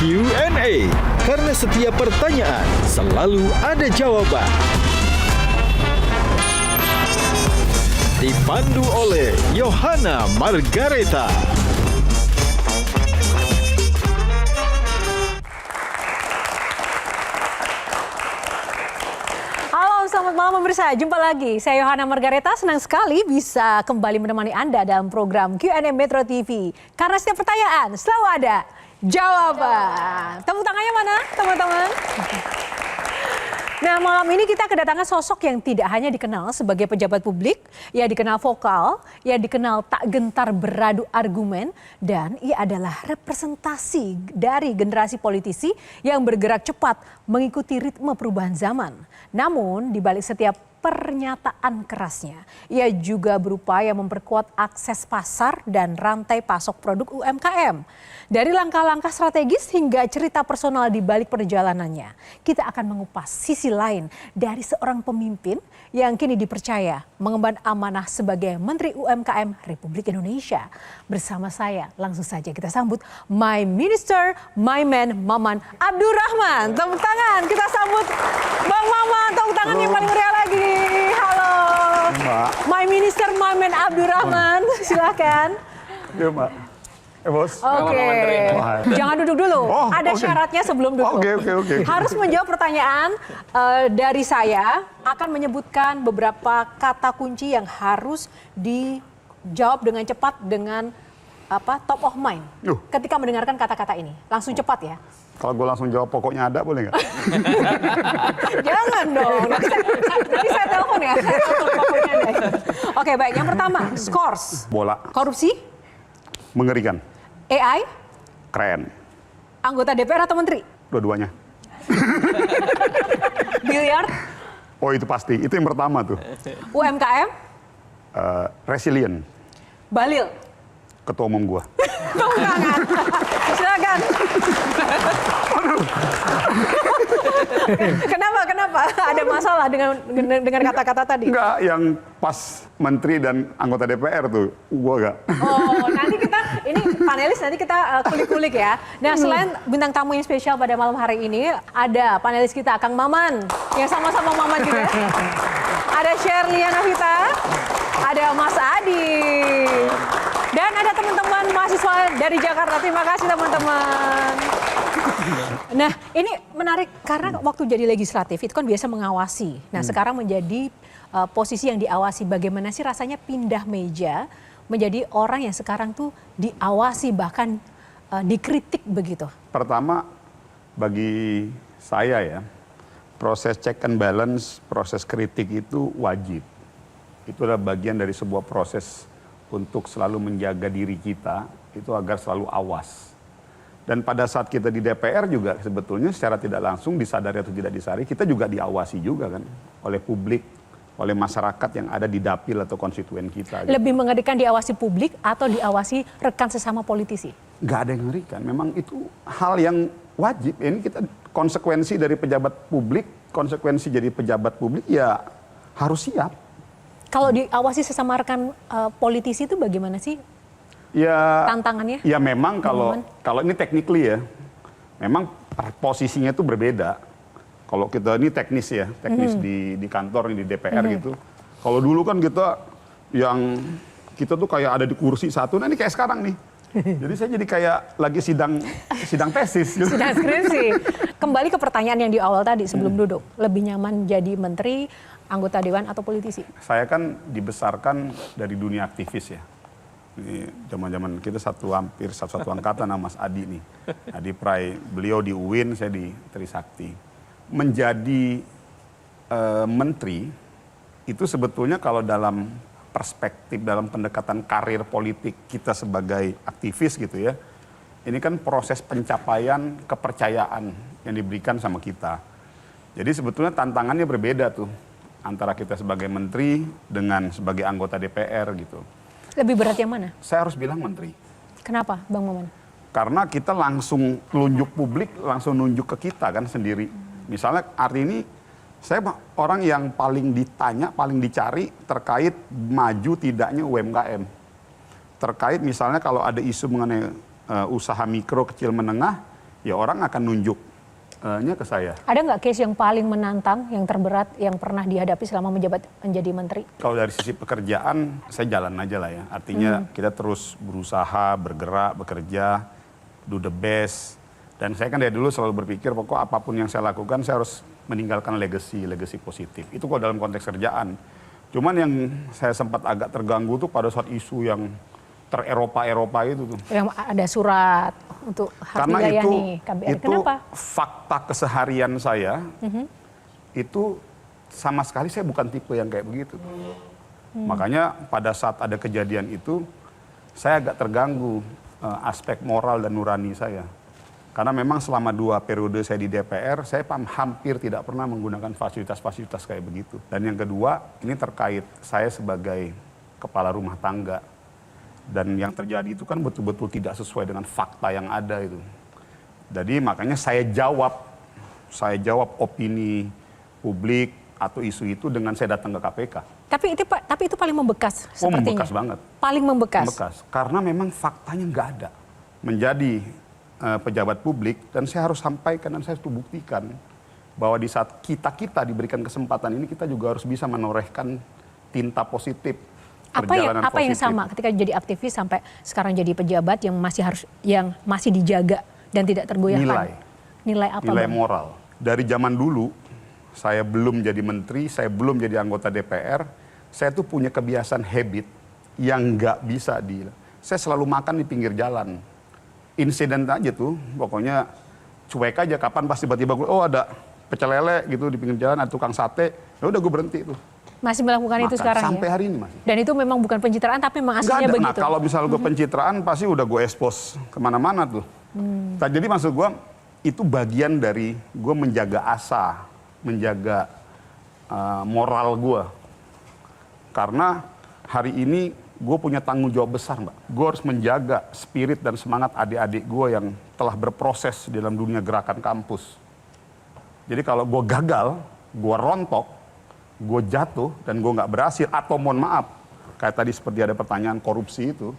Q&A, karena setiap pertanyaan selalu ada jawaban. Dipandu oleh Yohana Margareta. Halo, selamat malam pemirsa. Jumpa lagi. Saya Yohana Margareta, senang sekali bisa kembali menemani Anda dalam program Q&A Metro TV. Karena setiap pertanyaan selalu ada jawaban. Tepuk tangannya mana, teman-teman? Nah, malam ini kita kedatangan sosok yang tidak hanya dikenal sebagai pejabat publik, ia dikenal vokal, ia dikenal tak gentar beradu argumen, dan ia adalah representasi dari generasi politisi yang bergerak cepat mengikuti ritme perubahan zaman. Namun, di balik setiap pernyataan kerasnya, ia juga berupaya memperkuat akses pasar dan rantai pasok produk UMKM. Dari langkah-langkah strategis hingga cerita personal di balik perjalanannya, kita akan mengupas sisi lain dari seorang pemimpin yang kini dipercaya mengemban amanah sebagai Menteri UMKM Republik Indonesia. Bersama saya, langsung saja kita sambut My Minister, My Man, Maman Abdurrahman. Tepuk tangan, kita sambut Bang Maman, tepuk tangan yang paling meriah lagi. Halo, Mbak. My Minister, My Man Abdurrahman, silakan. Iya, Mbak. Bos. Oke, jangan duduk dulu. Ada syaratnya sebelum duduk. Oke. Harus menjawab pertanyaan dari saya, akan menyebutkan beberapa kata kunci yang harus dijawab dengan cepat dengan top of mind. Ketika mendengarkan kata-kata ini, langsung cepat ya. Kalau gue langsung jawab pokoknya ada boleh nggak? Jangan dong, nanti saya telepon ya. Pokoknya ada. Oke, baik. Yang pertama, scores. Bola. Korupsi. Mengerikan. AI. Keren. Anggota DPR atau menteri? Dua-duanya. Biliar. Oh itu pasti, itu yang pertama tuh. UMKM. Resilient. Balil. Ketua umum gua. Silakan. Kenapa? Ada masalah dengan kata-kata tadi? Enggak, yang pas menteri dan anggota DPR tuh, gua enggak. Oh, nanti ini panelis nanti kita kulik-kulik ya. Nah, selain bintang tamu yang spesial pada malam hari ini, ada panelis kita, Kang Maman, yang sama-sama Maman juga. Ada Sherliana Vita, ada Mas Adi. Dan ada teman-teman mahasiswa dari Jakarta. Terima kasih teman-teman. Nah, ini menarik karena waktu jadi legislatif itu kan biasa mengawasi. Nah, sekarang menjadi posisi yang diawasi. Bagaimana sih rasanya pindah meja menjadi orang yang sekarang tuh diawasi bahkan dikritik begitu? Pertama, bagi saya ya, proses check and balance, proses kritik itu wajib. Itu adalah bagian dari sebuah proses untuk selalu menjaga diri kita itu agar selalu awas. Dan pada saat kita di DPR juga sebetulnya secara tidak langsung disadari atau tidak disadari kita juga diawasi juga kan oleh publik, oleh masyarakat yang ada di dapil atau konstituen kita. Gitu. Lebih mengerikan diawasi publik atau diawasi rekan sesama politisi? Nggak ada yang mengerikan, memang itu hal yang wajib. Ini kita konsekuensi dari pejabat publik, konsekuensi jadi pejabat publik ya harus siap. Kalau diawasi sesama rekan politisi itu bagaimana sih? Ya, tantangannya? Ya memang kalau ini technically ya, memang posisinya itu berbeda. Kalau kita ini teknis ya, teknis di kantor, di DPR gitu. Kalau dulu kan kita tuh kayak ada di kursi satu, nah ini kayak sekarang nih. Jadi saya jadi kayak lagi sidang tesis. Gitu. Sidang skripsi. Kembali ke pertanyaan yang di awal tadi sebelum duduk. Lebih nyaman jadi menteri, anggota dewan atau politisi? Saya kan dibesarkan dari dunia aktivis ya. Ini zaman-zaman kita hampir satu angkatan sama Mas Adi nih. Adi Pray, beliau di UIN, saya di Trisakti. Menjadi menteri itu sebetulnya kalau dalam perspektif, dalam pendekatan karir politik kita sebagai aktivis gitu ya. Ini kan proses pencapaian kepercayaan yang diberikan sama kita. Jadi sebetulnya tantangannya berbeda tuh. Antara kita sebagai menteri dengan sebagai anggota DPR gitu. Lebih berat yang mana? Saya harus bilang menteri. Kenapa Bang Maman? Karena kita langsung nunjuk publik, langsung nunjuk ke kita kan sendiri. Misalnya hari ini saya orang yang paling ditanya, paling dicari terkait maju tidaknya UMKM. Terkait misalnya kalau ada isu mengenai usaha mikro, kecil, menengah, ya orang akan nunjuknya ke saya. Ada nggak case yang paling menantang, yang terberat, yang pernah dihadapi selama menjadi menteri? Kalau dari sisi pekerjaan, saya jalan aja lah ya. Artinya kita terus berusaha, bergerak, bekerja, do the best. Dan saya kan dari dulu selalu berpikir, pokok apapun yang saya lakukan, saya harus meninggalkan legacy positif. Itu kalau dalam konteks kerjaan. Cuman yang saya sempat agak terganggu tuh pada saat isu yang ter-Eropa itu tuh. Yang ada surat untuk hak Karena wilayah itu, nih, KBRI. itu Kenapa? fakta keseharian saya, itu sama sekali saya bukan tipe yang kayak begitu. Makanya pada saat ada kejadian itu, saya agak terganggu aspek moral dan nurani saya. Karena memang selama 2 periode saya di DPR, saya hampir tidak pernah menggunakan fasilitas-fasilitas kayak begitu. Dan yang kedua, ini terkait saya sebagai kepala rumah tangga. Dan yang terjadi itu kan betul-betul tidak sesuai dengan fakta yang ada itu. Jadi makanya saya jawab opini publik atau isu itu dengan saya datang ke KPK. Tapi itu paling membekas sepertinya. Membekas banget. Paling membekas. Membekas. Karena memang faktanya nggak ada. Menjadi pejabat publik dan saya harus sampaikan dan saya harus buktikan bahwa di saat kita diberikan kesempatan ini kita juga harus bisa menorehkan tinta positif. Apa yang sama ketika jadi aktivis sampai sekarang jadi pejabat yang masih dijaga dan tidak tergoyahkan? Nilai apa? Nilai Bang? moral. Dari zaman dulu saya belum jadi menteri, saya belum jadi anggota DPR, saya tuh punya kebiasaan habit yang nggak bisa saya selalu makan di pinggir jalan. Insiden aja tuh, pokoknya cuek aja kapan pas tiba-tiba ada pecel lele gitu di pinggir jalan, ada tukang sate, ya udah gue berhenti tuh. Masih melakukan itu sekarang sampai hari ini masih. Dan itu memang bukan pencitraan tapi memang aslinya begitu. Nah kalau misalnya gue pencitraan pasti udah gue expose kemana-mana tuh. Nah, jadi maksud gue itu bagian dari gue menjaga asa, menjaga moral gue. Karena hari ini gue punya tanggung jawab besar, Mbak. Gue harus menjaga spirit dan semangat adik-adik gue yang telah berproses dalam dunia gerakan kampus. Jadi kalau gue gagal, gue rontok, gue jatuh dan gue nggak berhasil atau mohon maaf kayak tadi seperti ada pertanyaan korupsi itu,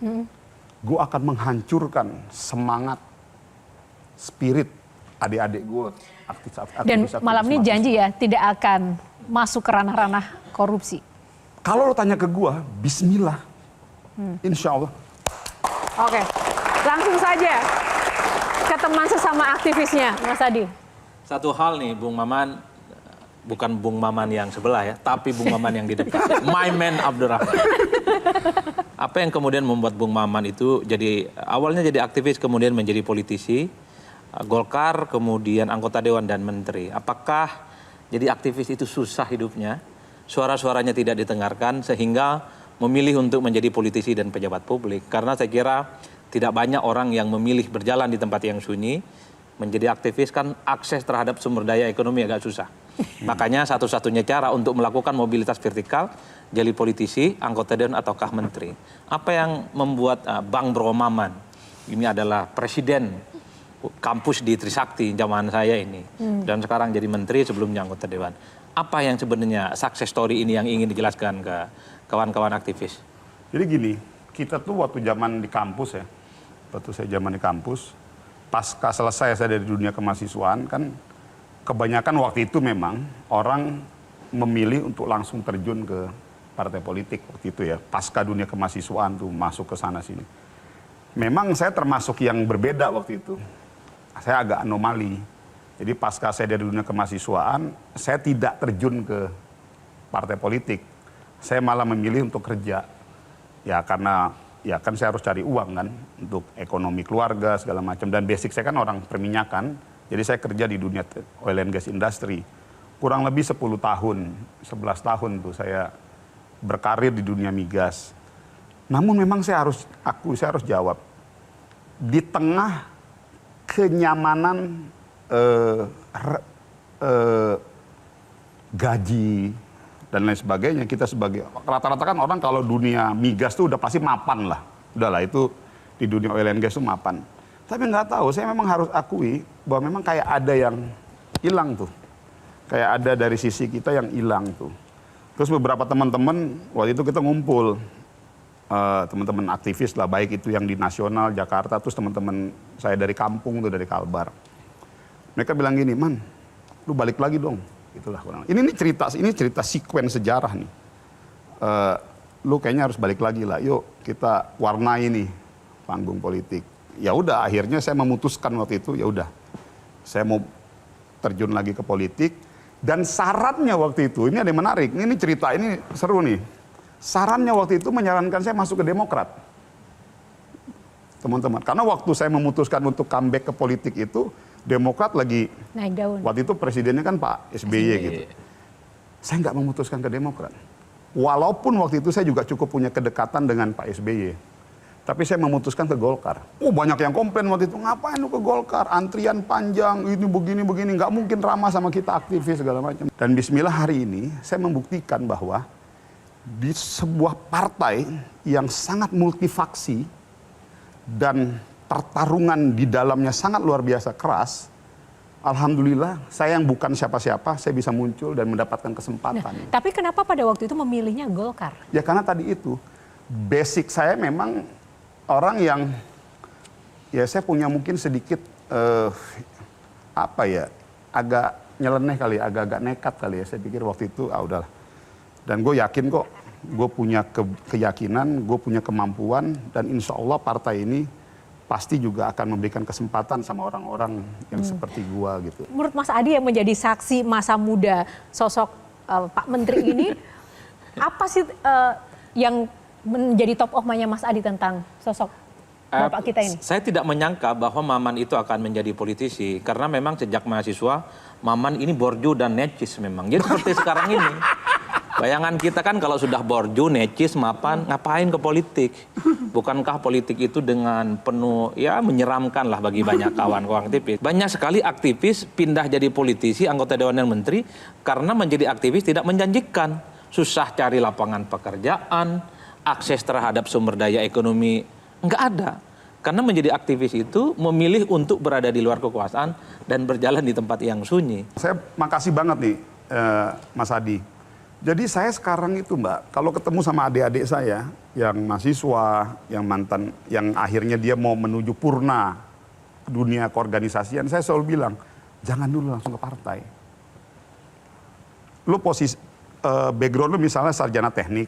gue akan menghancurkan semangat spirit adik-adik gue aktivis. Dan malam ini janji ya tidak akan masuk ke ranah-ranah korupsi. Kalau lo tanya ke gue, Bismillah, Insya Allah. Oke, langsung saja ke teman sesama aktivisnya, Mas Adi. Satu hal nih, Bung Maman, bukan Bung Maman yang sebelah ya, tapi Bung Maman yang di depan. My man Abdurrahman. Apa yang kemudian membuat Bung Maman itu awalnya jadi aktivis, kemudian menjadi politisi, Golkar, kemudian anggota dewan dan menteri. Apakah jadi aktivis itu susah hidupnya? Suara-suaranya tidak didengarkan sehingga memilih untuk menjadi politisi dan pejabat publik. Karena saya kira tidak banyak orang yang memilih berjalan di tempat yang sunyi. Menjadi aktivis kan akses terhadap sumber daya ekonomi agak susah. Makanya satu-satunya cara untuk melakukan mobilitas vertikal, jadi politisi, anggota dewan ataukah menteri. Apa yang membuat Bang Bro Maman, ini adalah presiden kampus di Trisakti zaman saya ini. Dan sekarang jadi menteri, sebelumnya anggota dewan. Apa yang sebenarnya success story ini yang ingin dijelaskan ke kawan-kawan aktivis? Jadi gini, kita tuh waktu zaman di kampus ya, waktu saya zaman di kampus, pasca selesai saya dari dunia kemahasiswaan kan kebanyakan waktu itu memang orang memilih untuk langsung terjun ke partai politik waktu itu ya, pasca dunia kemahasiswaan tuh masuk ke sana sini. Memang saya termasuk yang berbeda waktu itu. Saya agak anomali. Jadi pasca saya dari dunia kemahasiswaan, saya tidak terjun ke partai politik. Saya malah memilih untuk kerja. Ya karena ya kan saya harus cari uang kan untuk ekonomi keluarga segala macam, dan basic saya kan orang perminyakan. Jadi saya kerja di dunia oil and gas industry. Kurang lebih 10 tahun, 11 tahun tuh saya berkarir di dunia migas. Namun memang saya harus jawab. Di tengah kenyamanan gaji dan lain sebagainya, kita sebagai rata-rata kan orang kalau dunia migas tuh udah pasti mapan lah. Udahlah itu di dunia oil and gas tuh mapan. Tapi nggak tahu, saya memang harus akui bahwa memang kayak ada yang hilang tuh. Kayak ada dari sisi kita yang hilang tuh. Terus beberapa teman-teman, waktu itu kita ngumpul, teman-teman aktivis lah, baik itu yang di nasional, Jakarta, terus teman-teman saya dari kampung tuh, dari Kalbar. Mereka bilang gini, Man, lu balik lagi dong. Itulah kurang. Ini cerita sequence sejarah nih. Lu kayaknya harus balik lagi lah. Yuk kita warnai nih panggung politik. Ya udah, akhirnya saya memutuskan waktu itu, ya udah, saya mau terjun lagi ke politik. Dan sarannya waktu itu, ini ada yang menarik. Ini cerita ini seru nih. Sarannya waktu itu menyarankan saya masuk ke Demokrat. Teman-teman, karena waktu saya memutuskan untuk comeback ke politik itu, Demokrat lagi naik daun. Waktu itu presidennya kan Pak SBY gitu. Saya nggak memutuskan ke Demokrat. Walaupun waktu itu saya juga cukup punya kedekatan dengan Pak SBY. Tapi saya memutuskan ke Golkar. Banyak yang komplain waktu itu, ngapain lu ke Golkar? Antrian panjang, ini begini-begini, nggak mungkin ramah sama kita aktivis segala macam. Dan bismillah hari ini saya membuktikan bahwa di sebuah partai yang sangat multifaksi dan pertarungan di dalamnya sangat luar biasa keras, alhamdulillah saya yang bukan siapa-siapa, saya bisa muncul dan mendapatkan kesempatan. Nah, tapi kenapa pada waktu itu memilihnya Golkar? Ya karena tadi itu, basic saya memang orang yang, ya saya punya mungkin sedikit, agak nyeleneh kali, agak-agak nekat kali ya. Saya pikir waktu itu, udahlah. Dan gue yakin kok, gue punya keyakinan, gue punya kemampuan, dan insya Allah partai ini pasti juga akan memberikan kesempatan sama orang-orang yang seperti gua gitu. Menurut Mas Adi yang menjadi saksi masa muda sosok Pak Menteri ini, apa sih yang menjadi top of mind-nya Mas Adi tentang sosok Bapak kita ini? Saya tidak menyangka bahwa Maman itu akan menjadi politisi, karena memang sejak mahasiswa, Maman ini borju dan necis memang. Jadi seperti sekarang ini. Bayangan kita kan kalau sudah borju, necis, mapan, ngapain ke politik? Bukankah politik itu dengan penuh, ya menyeramkan lah bagi banyak kawan-kawan aktivis. Banyak sekali aktivis pindah jadi politisi, anggota Dewan dan Menteri, karena menjadi aktivis tidak menjanjikan. Susah cari lapangan pekerjaan, akses terhadap sumber daya ekonomi, nggak ada. Karena menjadi aktivis itu memilih untuk berada di luar kekuasaan dan berjalan di tempat yang sunyi. Saya makasih banget nih, Mas Adi. Jadi saya sekarang itu Mbak, kalau ketemu sama adik-adik saya yang mahasiswa, yang mantan, yang akhirnya dia mau menuju purna dunia keorganisasian, saya selalu bilang, jangan dulu langsung ke partai. Lu background lu misalnya sarjana teknik,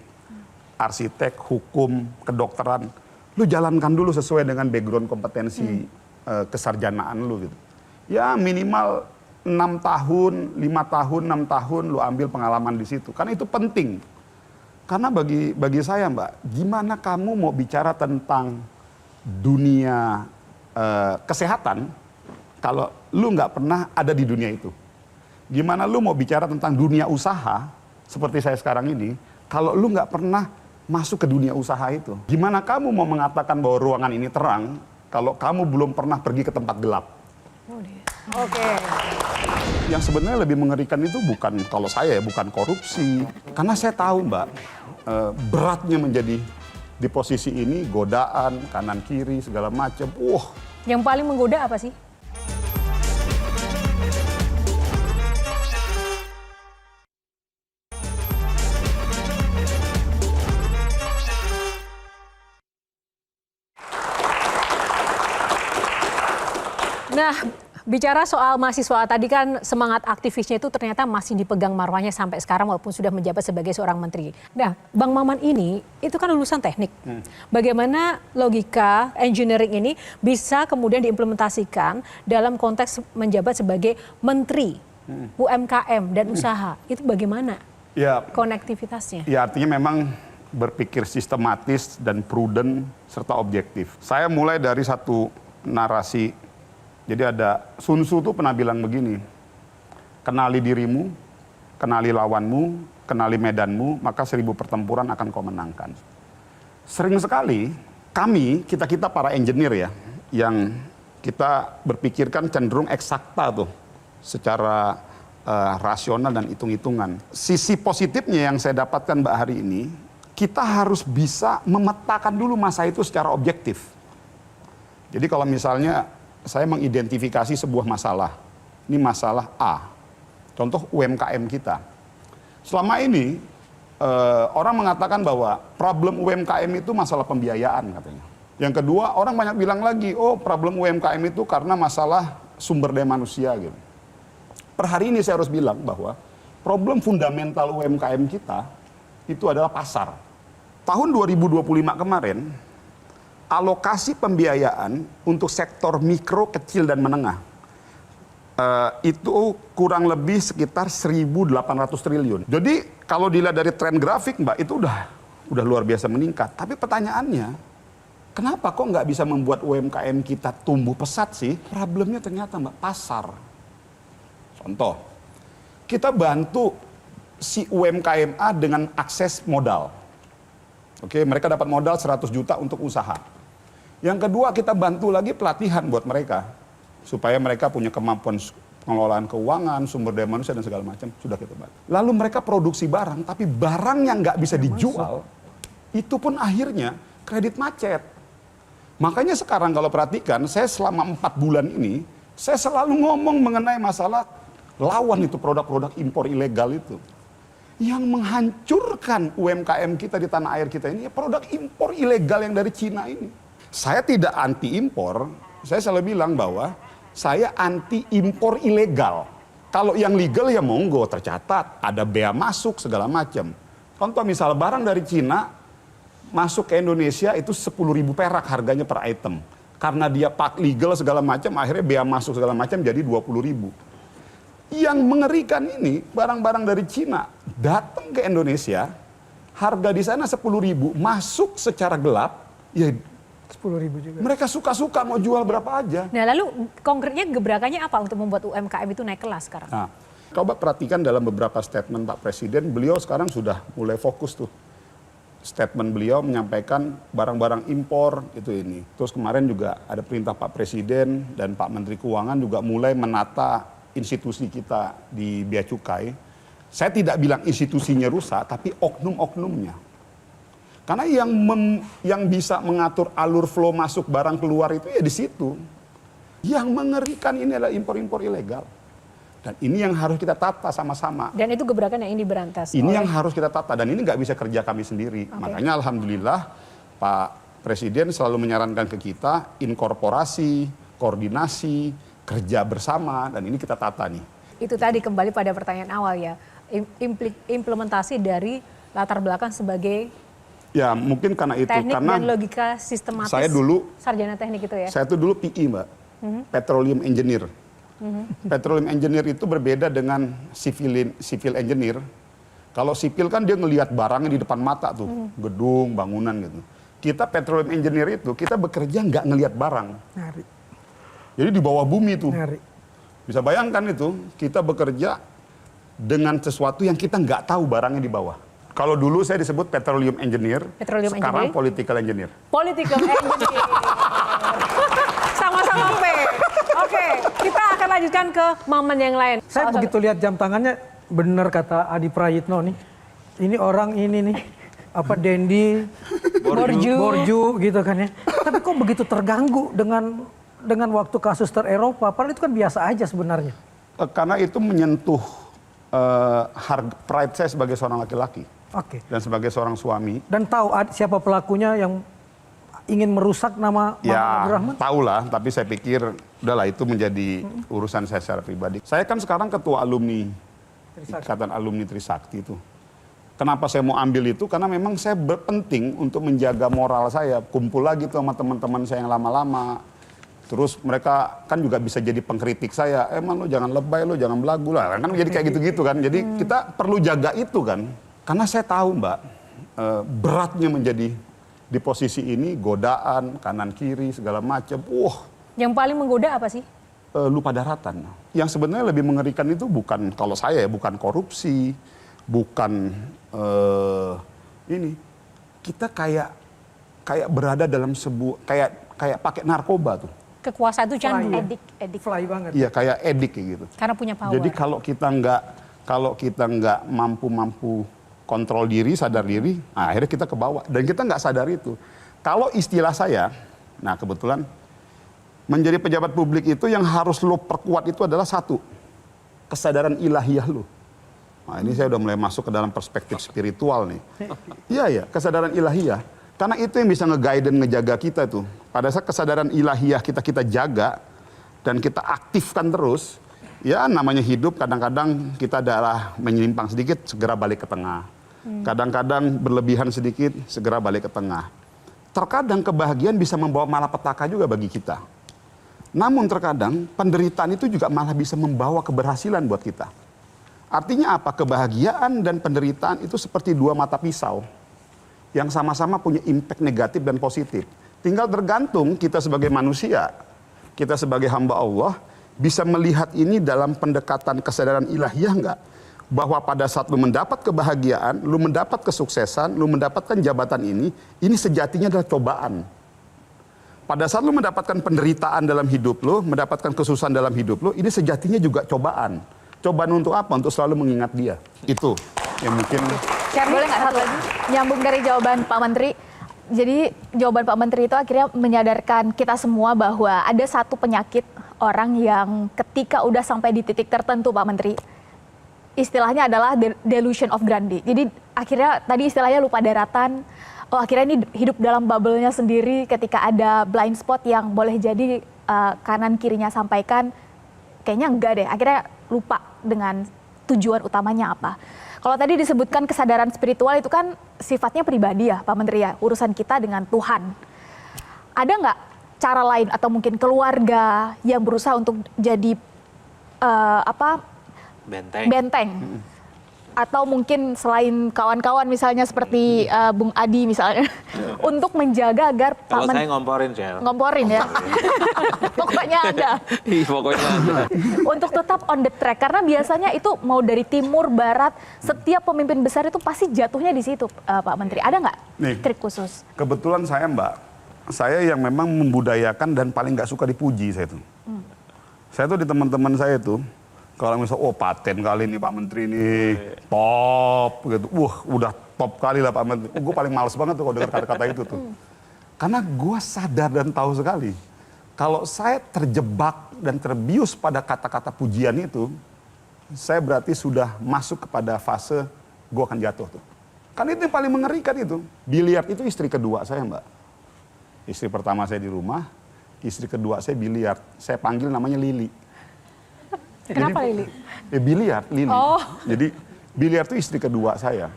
arsitek, hukum, kedokteran, lu jalankan dulu sesuai dengan background kompetensi kesarjanaan lu gitu. Ya minimal 6 tahun, 5 tahun, 6 tahun lu ambil pengalaman di situ. Karena itu penting. Karena bagi saya Mbak, gimana kamu mau bicara tentang dunia kesehatan kalau lu nggak pernah ada di dunia itu? Gimana lu mau bicara tentang dunia usaha seperti saya sekarang ini kalau lu nggak pernah masuk ke dunia usaha itu? Gimana kamu mau mengatakan bahwa ruangan ini terang kalau kamu belum pernah pergi ke tempat gelap? Oke. Yang sebenarnya lebih mengerikan itu bukan, kalau saya bukan korupsi. Karena saya tahu Mbak, beratnya menjadi di posisi ini, godaan, kanan kiri, segala macam. Yang paling menggoda apa sih? Nah, bicara soal mahasiswa tadi kan semangat aktivisnya itu ternyata masih dipegang marwahnya sampai sekarang walaupun sudah menjabat sebagai seorang menteri. Nah, Bang Maman ini itu kan lulusan teknik. Bagaimana logika engineering ini bisa kemudian diimplementasikan dalam konteks menjabat sebagai menteri UMKM dan usaha? Itu bagaimana konektivitasnya? Ya artinya memang berpikir sistematis dan prudent serta objektif. Saya mulai dari satu narasi. Jadi ada Sun Tzu tuh pernah bilang begini, kenali dirimu, kenali lawanmu, kenali medanmu, maka 1000 pertempuran akan kau menangkan. Sering sekali kita para engineer ya, yang kita berpikirkan cenderung eksakta tuh, secara rasional dan hitung-hitungan. Sisi positifnya yang saya dapatkan Mbak hari ini, kita harus bisa memetakan dulu masa itu secara objektif. Jadi kalau misalnya saya mengidentifikasi sebuah masalah. Ini masalah A. Contoh UMKM kita. Selama ini orang mengatakan bahwa problem UMKM itu masalah pembiayaan katanya. Yang kedua orang banyak bilang lagi, problem UMKM itu karena masalah sumber daya manusia gitu. Per hari ini saya harus bilang bahwa problem fundamental UMKM kita itu adalah pasar. Tahun 2025 kemarin, alokasi pembiayaan untuk sektor mikro, kecil, dan menengah itu kurang lebih sekitar 1.800 triliun. Jadi kalau dilihat dari tren grafik, Mbak, itu udah luar biasa meningkat. Tapi pertanyaannya, kenapa kok nggak bisa membuat UMKM kita tumbuh pesat sih? Problemnya ternyata, Mbak, pasar. Contoh, kita bantu si UMKM A dengan akses modal. Oke, mereka dapat modal 100 juta untuk usaha. Yang kedua, kita bantu lagi pelatihan buat mereka. Supaya mereka punya kemampuan pengelolaan keuangan, sumber daya manusia, dan segala macam. Sudah kita bantu. Lalu mereka produksi barang, tapi barang yang nggak bisa dijual, itu pun akhirnya kredit macet. Makanya sekarang kalau perhatikan, saya selama 4 bulan ini, saya selalu ngomong mengenai masalah lawan itu produk-produk impor ilegal itu. Yang menghancurkan UMKM kita di tanah air kita ini, produk impor ilegal yang dari Cina ini. Saya tidak anti impor, saya selalu bilang bahwa saya anti impor ilegal. Kalau yang legal ya monggo, tercatat, ada bea masuk segala macam. Contoh misal barang dari Cina masuk ke Indonesia itu 10.000 perak harganya per item. Karena dia pak legal segala macam, akhirnya bea masuk segala macam jadi 20.000. Yang mengerikan ini, barang-barang dari Cina datang ke Indonesia, harga di sana 10.000, masuk secara gelap, ya 10.000 juga. mereka suka-suka mau jual berapa aja. Nah, lalu konkretnya gebrakannya apa untuk membuat UMKM itu naik kelas sekarang? Nah, coba perhatikan dalam beberapa statement Pak Presiden, beliau sekarang sudah mulai fokus tuh. Statement beliau menyampaikan barang-barang impor itu ini. Terus kemarin juga ada perintah Pak Presiden dan Pak Menteri Keuangan juga mulai menata institusi kita di Bea Cukai. Saya tidak bilang institusinya rusak, tapi oknum-oknumnya. Karena yang bisa mengatur alur flow masuk barang keluar itu ya di situ. Yang mengerikan ini adalah impor-impor ilegal. Dan ini yang harus kita tata sama-sama. Dan itu gebrakan yang ini berantas. Ini yang harus kita tata dan ini nggak bisa kerja kami sendiri. Makanya alhamdulillah Pak Presiden selalu menyarankan ke kita inkorporasi, koordinasi, kerja bersama, dan ini kita tata nih. Itu tadi kembali pada pertanyaan awal ya. Implementasi dari latar belakang sebagai Ya mungkin karena itu, teknik karena dan logika sistematis. saya dulu, sarjana teknik itu ya. saya tuh dulu PI Mbak, Petroleum Engineer. Petroleum Engineer itu berbeda dengan civil engineer. Kalau sipil kan dia ngelihat barangnya di depan mata tuh, gedung, bangunan gitu. Kita Petroleum Engineer itu kita bekerja nggak ngelihat barang. Nyari. Jadi di bawah bumi tuh. Nyari. Bisa bayangkan itu, kita bekerja dengan sesuatu yang kita nggak tahu barangnya di bawah. Kalau dulu saya disebut Petroleum Engineer, Petroleum sekarang Engineering? Political Engineer. Political engineer. Sama-sama P. Oke, kita akan lanjutkan ke momen yang lain. Saya begitu lihat jam tangannya, benar kata Adi Prayitno nih. Ini orang ini nih, apa Dendi, Borju gitu kan ya. Tapi kok begitu terganggu dengan waktu kasus ter-Eropa, padahal itu kan biasa aja sebenarnya. Karena itu menyentuh harga pride saya sebagai seorang laki-laki. Oke. Dan sebagai seorang suami. Dan tahu siapa pelakunya yang ingin merusak nama Maman Abdurrahman? Ya, tahulah, tapi saya pikir udahlah itu menjadi urusan saya secara pribadi. Saya kan sekarang ketua alumni Ikatan Alumni Trisakti itu. Kenapa saya mau ambil itu? Karena memang saya berpenting untuk menjaga moral saya. Kumpul lagi tuh sama teman-teman saya yang lama-lama. Terus mereka kan juga bisa jadi pengkritik saya. Emang lo jangan lebay, lo jangan belagu lah. Kan jadi kayak gitu-gitu kan. Jadi kita perlu jaga itu kan. Karena saya tahu Mbak, beratnya menjadi di posisi ini, godaan, kanan kiri, segala macam. Yang paling menggoda apa sih? Lupa daratan. Yang sebenarnya lebih mengerikan itu bukan, kalau saya ya, bukan korupsi, bukan ini. Kita kayak berada dalam sebuah, kayak pakai narkoba tuh. Kekuasaan itu candu. Edik. Fly banget. Iya, kayak edik kayak gitu. Karena punya power. Jadi kalau kita nggak mampu kontrol diri, sadar diri, nah akhirnya kita ke bawah. Dan kita nggak sadar itu. Kalau istilah saya, nah kebetulan menjadi pejabat publik itu yang harus lo perkuat itu adalah satu, kesadaran ilahiyah lo. Nah ini saya udah mulai masuk ke dalam perspektif spiritual nih. Iya, kesadaran ilahiyah. Karena itu yang bisa nge-guide dan ngejaga kita tuh. Pada saat kesadaran ilahiyah kita jaga, dan kita aktifkan terus, ya namanya hidup kadang-kadang kita adalah menyimpang sedikit, segera balik ke tengah. Kadang-kadang berlebihan sedikit, segera balik ke tengah. Terkadang kebahagiaan bisa membawa malapetaka juga bagi kita. Namun terkadang penderitaan itu juga malah bisa membawa keberhasilan buat kita. Artinya apa? Kebahagiaan dan penderitaan itu seperti dua mata pisau yang sama-sama punya impact negatif dan positif. Tinggal tergantung kita sebagai manusia, kita sebagai hamba Allah, bisa melihat ini dalam pendekatan kesadaran ilahiyah enggak? Bahwa pada saat lu mendapat kebahagiaan, lu mendapat kesuksesan, lu mendapatkan jabatan ini sejatinya adalah cobaan. Pada saat lu mendapatkan penderitaan dalam hidup lu, mendapatkan kesusahan dalam hidup lu, ini sejatinya juga cobaan. Cobaan untuk apa? Untuk selalu mengingat dia. Itu yang mungkin... Boleh nggak satu lagi? Nyambung dari jawaban Pak Menteri. Jadi jawaban Pak Menteri itu akhirnya menyadarkan kita semua bahwa ada satu penyakit orang yang ketika udah sampai di titik tertentu, Pak Menteri, istilahnya adalah delusion of grandeur. Jadi akhirnya tadi istilahnya lupa daratan. Oh akhirnya ini hidup dalam bubble-nya sendiri ketika ada blind spot yang boleh jadi kanan kirinya sampaikan. Kayaknya enggak deh, akhirnya lupa dengan tujuan utamanya apa. Kalau tadi disebutkan kesadaran spiritual itu kan sifatnya pribadi ya Pak Menteri ya, urusan kita dengan Tuhan. Ada nggak cara lain atau mungkin keluarga yang berusaha untuk jadi benteng? Atau mungkin selain kawan-kawan misalnya seperti Bung Adi misalnya untuk menjaga agar Kalau saya ngomporin, Cel. ngomporin ya. Pokoknya ada. Pokoknya ada. Untuk tetap on the track karena biasanya itu mau dari timur barat setiap pemimpin besar itu pasti jatuhnya di situ Pak Menteri. Ada nggak trik khusus? Kebetulan saya Mbak, saya yang memang membudayakan dan paling nggak suka dipuji saya tuh. Saya tuh di teman-teman saya tuh, kalau misalnya, oh paten kali ini Pak Menteri ini top gitu. Udah top kali lah Pak Menteri. Gue paling males banget tuh kalau dengar kata-kata itu tuh. Karena gue sadar dan tahu sekali. Kalau saya terjebak dan terbius pada kata-kata pujian itu, saya berarti sudah masuk kepada fase gue akan jatuh tuh. Kan itu yang paling mengerikan itu. Biliar itu istri kedua saya Mbak. Istri pertama saya di rumah, istri kedua saya biliar. Saya panggil namanya Lili. Kenapa Lili? Biliar, Lili. Oh. Jadi biliar itu istri kedua saya.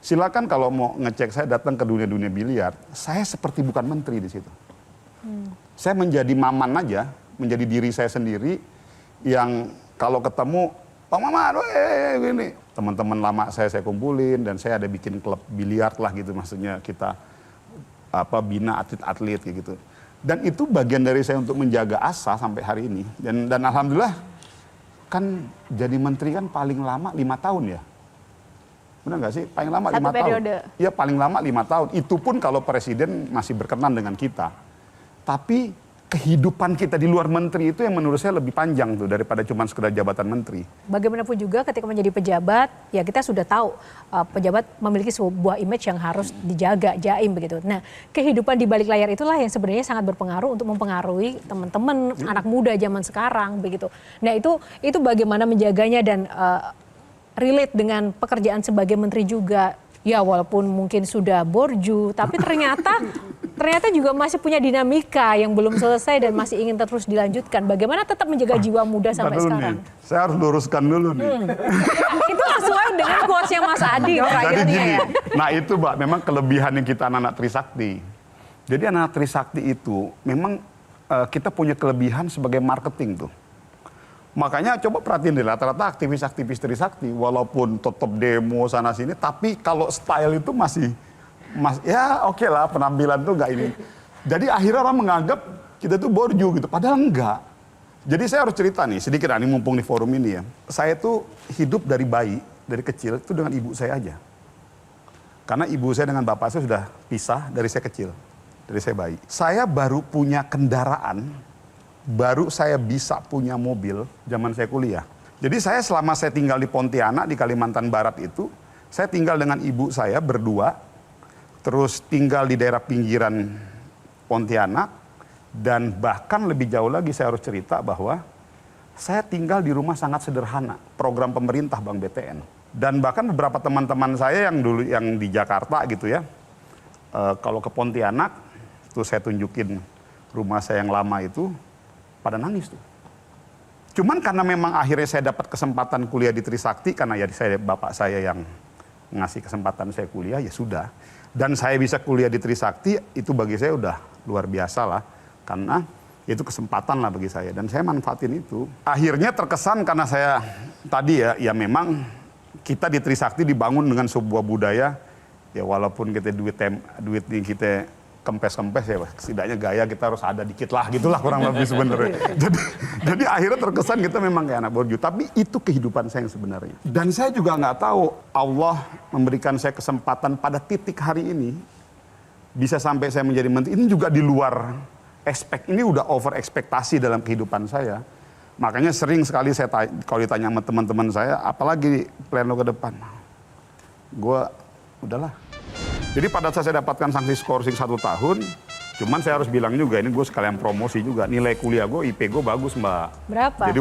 Silakan kalau mau ngecek saya datang ke dunia-dunia biliar, saya seperti bukan menteri di situ. Saya menjadi maman aja, menjadi diri saya sendiri yang kalau ketemu, Pak Maman, gini. Teman-teman lama saya kumpulin dan saya ada bikin klub biliar lah gitu, maksudnya kita bina atlet-atlet kayak gitu. Dan itu bagian dari saya untuk menjaga asa sampai hari ini. Dan alhamdulillah kan jadi menteri kan paling lama 5 tahun ya. Benar nggak sih? Paling lama 5 tahun. Iya paling lama 5 tahun. Itu pun kalau presiden masih berkenan dengan kita. Tapi kehidupan kita di luar menteri itu yang menurut saya lebih panjang tuh daripada cuma sekedar jabatan menteri. Bagaimanapun juga ketika menjadi pejabat, ya kita sudah tahu pejabat memiliki sebuah image yang harus dijaga, jaim begitu. Nah, kehidupan di balik layar itulah yang sebenarnya sangat berpengaruh untuk mempengaruhi teman-teman anak muda zaman sekarang begitu. Nah, itu bagaimana menjaganya dan relate dengan pekerjaan sebagai menteri juga. Ya walaupun mungkin sudah borju, tapi ternyata juga masih punya dinamika yang belum selesai dan masih ingin terus dilanjutkan. Bagaimana tetap menjaga jiwa muda sampai sekarang? Saya harus luruskan dulu nih. Itu sesuai dengan quotes-nya Mas Adi terakhirnya ya. Nah itu Mbak, memang kelebihan yang kita anak-anak Trisakti. Jadi anak-anak Trisakti itu memang kita punya kelebihan sebagai marketing tuh. Makanya coba perhatiin deh rata-rata aktivis-aktivis Trisakti walaupun tetap demo sana sini, tapi kalau style itu masih ya oke lah penampilan tuh nggak ini. Jadi akhirnya orang menganggap kita tuh borju gitu, padahal enggak. Jadi saya harus cerita nih sedikit nih mumpung di forum ini ya. Saya tuh hidup dari bayi, dari kecil itu dengan ibu saya aja. Karena ibu saya dengan bapak saya sudah pisah dari saya kecil, dari saya bayi. Saya baru punya kendaraan, baru saya bisa punya mobil zaman saya kuliah. Jadi saya selama saya tinggal di Pontianak di Kalimantan Barat itu, saya tinggal dengan ibu saya berdua, terus tinggal di daerah pinggiran Pontianak, dan bahkan lebih jauh lagi saya harus cerita bahwa saya tinggal di rumah sangat sederhana, program pemerintah Bank BTN. Dan bahkan beberapa teman-teman saya yang dulu yang di Jakarta gitu ya, kalau ke Pontianak, tuh saya tunjukin rumah saya yang lama itu, pada nangis tuh. Cuman karena memang akhirnya saya dapat kesempatan kuliah di Trisakti, karena ya bapak saya yang ngasih kesempatan saya kuliah, ya sudah. Dan saya bisa kuliah di Trisakti, itu bagi saya udah luar biasa lah. Karena itu kesempatan lah bagi saya, dan saya manfaatin itu. Akhirnya terkesan karena saya tadi ya memang kita di Trisakti dibangun dengan sebuah budaya, ya walaupun kita duit kita kempes-kempes ya, setidaknya gaya kita harus ada dikit lah, gitulah kurang lebih sebenarnya. Jadi akhirnya terkesan kita memang kayak anak borju, tapi itu kehidupan saya yang sebenarnya. Dan saya juga nggak tahu Allah memberikan saya kesempatan pada titik hari ini bisa sampai saya menjadi menteri. Ini juga di luar ini udah over ekspektasi dalam kehidupan saya. Makanya sering sekali saya kalau ditanya sama teman-teman saya, apalagi plan lo ke depan, gue udahlah. Jadi pada saat saya dapatkan sanksi skorsing 1 tahun, cuman saya harus bilang juga, ini gue sekalian promosi juga, nilai kuliah gue, IP gue bagus Mbak. Berapa? Jadi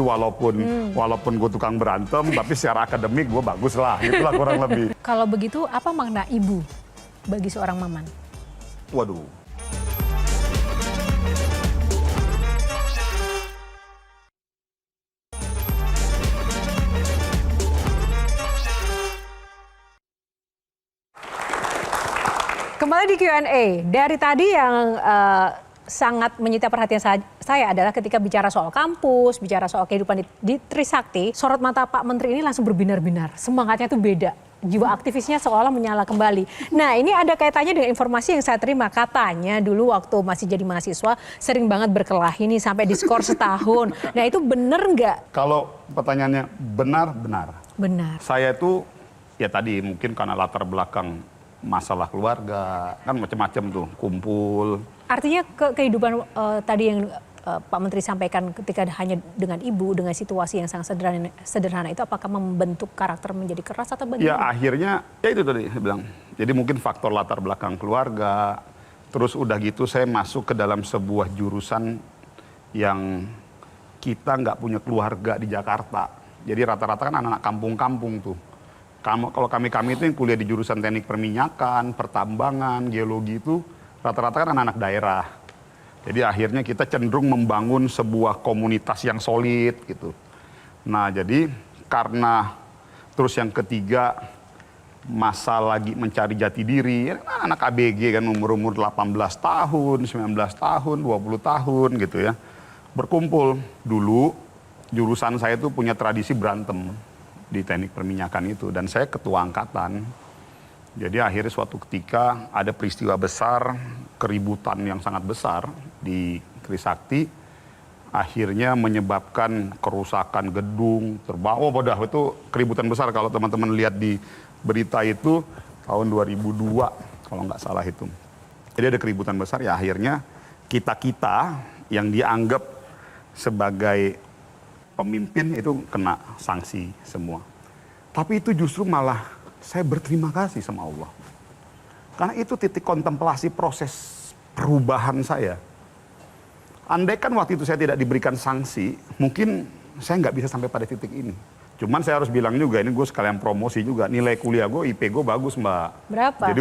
walaupun gue tukang berantem, tapi secara akademik gue bagus lah, itulah kurang lebih. Kalau begitu, apa makna ibu bagi seorang Maman? Waduh. Kembali di Q&A, dari tadi yang sangat menyita perhatian saya adalah ketika bicara soal kampus, bicara soal kehidupan di Trisakti, sorot mata Pak Menteri ini langsung berbinar-binar, semangatnya tuh beda, jiwa aktivisnya seolah menyala kembali. Nah ini ada kaitannya dengan informasi yang saya terima, katanya dulu waktu masih jadi mahasiswa sering banget berkelahi nih sampai diskor setahun. Nah itu bener nggak? Kalau pertanyaannya benar. Benar. Saya itu ya tadi mungkin karena latar belakang masalah keluarga, kan macam-macam tuh, kumpul. Artinya kehidupan tadi yang Pak Menteri sampaikan ketika hanya dengan ibu, dengan situasi yang sangat sederhana itu, apakah membentuk karakter menjadi keras atau bagaimana? Ya akhirnya, ya itu tadi saya bilang. Jadi mungkin faktor latar belakang keluarga, terus udah gitu saya masuk ke dalam sebuah jurusan yang kita nggak punya keluarga di Jakarta. Jadi rata-rata kan anak-anak kampung-kampung tuh. Kalau kami itu yang kuliah di jurusan teknik perminyakan, pertambangan, geologi itu rata-rata kan anak-anak daerah. Jadi akhirnya kita cenderung membangun sebuah komunitas yang solid gitu. Nah jadi karena terus yang ketiga masa lagi mencari jati diri, anak ABG kan umur 18 tahun, 19 tahun, 20 tahun gitu ya. Berkumpul dulu jurusan saya itu punya tradisi berantem di teknik perminyakan itu, dan saya ketua angkatan. Jadi akhirnya suatu ketika ada peristiwa besar, keributan yang sangat besar di Trisakti, akhirnya menyebabkan kerusakan gedung, terbawa pada itu keributan besar. Kalau teman-teman lihat di berita itu tahun 2002 kalau nggak salah itu. Jadi ada keributan besar, ya akhirnya kita yang dianggap sebagai pemimpin itu kena sanksi semua. Tapi itu justru malah saya berterima kasih sama Allah. Karena itu titik kontemplasi proses perubahan saya. Andai kan waktu itu saya tidak diberikan sanksi, mungkin saya nggak bisa sampai pada titik ini. Cuman saya harus bilang juga, ini gue sekalian promosi juga, nilai kuliah gue, IP gue bagus Mbak. Berapa? Jadi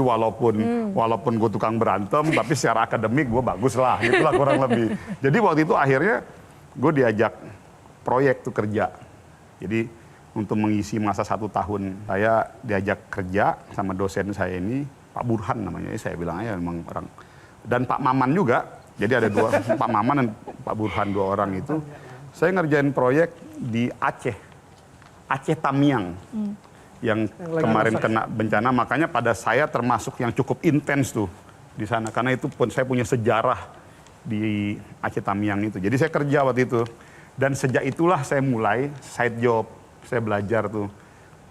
walaupun gue tukang berantem, tapi secara akademik gue bagus lah, gitulah kurang lebih. Jadi waktu itu akhirnya gue diajak proyek tuh kerja. Jadi untuk mengisi masa 1 tahun saya diajak kerja sama dosen saya ini, Pak Burhan namanya. Saya bilang aja memang orang. Dan Pak Maman juga. Jadi ada dua, Pak Maman dan Pak Burhan, 2 orang itu. Saya ngerjain proyek di Aceh. Aceh Tamiang. Yang kemarin kena bencana. Makanya pada saya termasuk yang cukup intens tuh di sana. Karena itu pun saya punya sejarah di Aceh Tamiang itu. Jadi saya kerja waktu itu. Dan sejak itulah saya mulai side job. Saya belajar tuh